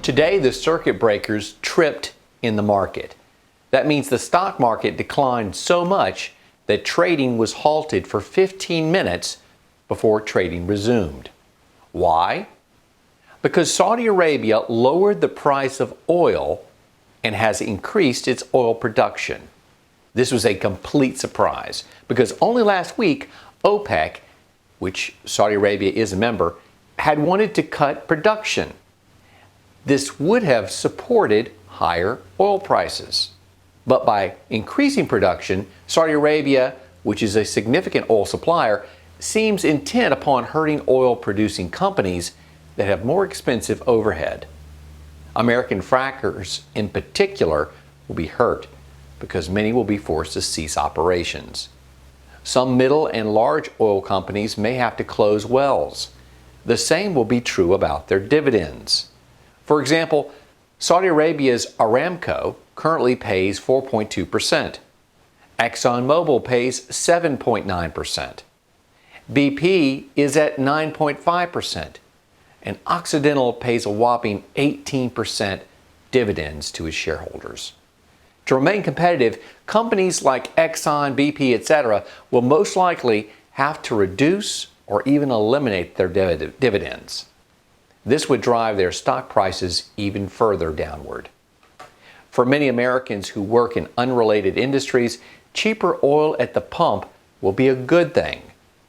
Today, the circuit breakers tripped in the market. That means the stock market declined so much that trading was halted for 15 minutes before trading resumed. Why? Because Saudi Arabia lowered the price of oil and has increased its oil production. This was a complete surprise because only last week, OPEC, which Saudi Arabia is a member, had wanted to cut production. This would have supported higher oil prices. But by increasing production, Saudi Arabia, which is a significant oil supplier, seems intent upon hurting oil-producing companies that have more expensive overhead. American frackers, in particular, will be hurt because many will be forced to cease operations. Some middle and large oil companies may have to close wells. The same will be true about their dividends. For example, Saudi Arabia's Aramco currently pays 4.2%. ExxonMobil pays 7.9%. BP is at 9.5%. And Occidental pays a whopping 18% dividends to its shareholders. To remain competitive, companies like Exxon, BP, etc. will most likely have to reduce or even eliminate their dividends. This would drive their stock prices even further downward. For many Americans who work in unrelated industries, cheaper oil at the pump will be a good thing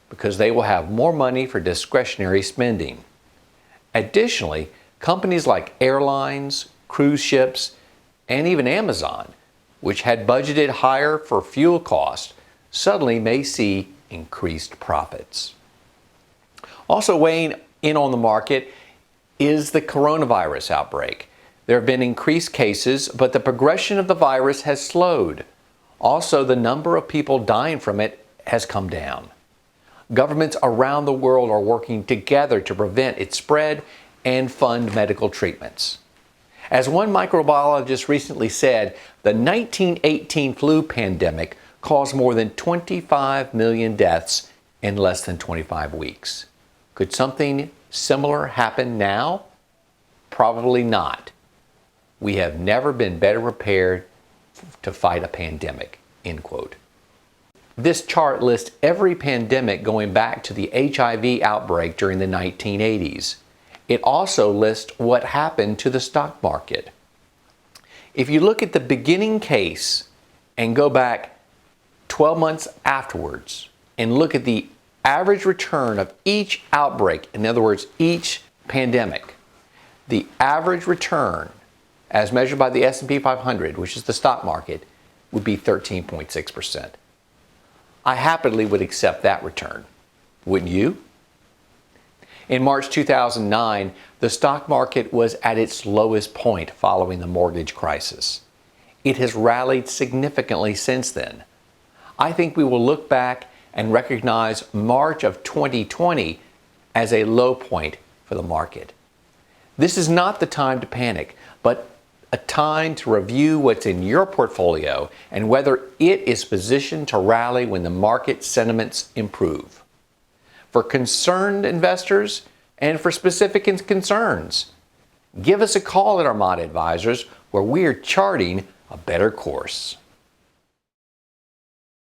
because they will have more money for discretionary spending. Additionally, companies like airlines, cruise ships, and even Amazon, which had budgeted higher for fuel costs, suddenly may see increased profits. Also weighing in on the market is the coronavirus outbreak. There have been increased cases, but the progression of the virus has slowed. Also, the number of people dying from it has come down. Governments around the world are working together to prevent its spread and fund medical treatments. As one microbiologist recently said, the 1918 flu pandemic caused more than 25 million deaths in less than 25 weeks. Could something similar happen now? Probably not. We have never been better prepared to fight a pandemic, end quote. This chart lists every pandemic going back to the HIV outbreak during the 1980s. It also lists what happened to the stock market. If you look at the beginning case and go back 12 months afterwards and look at the average return of each outbreak, in other words, each pandemic, the average return as measured by the S&P 500, which is the stock market, would be 13.6%. I happily would accept that return. Wouldn't you? In March 2009, the stock market was at its lowest point following the mortgage crisis. It has rallied significantly since then. I think we will look back and recognize March of 2020 as a low point for the market. This is not the time to panic, but a time to review what's in your portfolio and whether it is positioned to rally when the market sentiments improve. For concerned investors and for specific concerns, give us a call at Armada Advisors where we are charting a better course.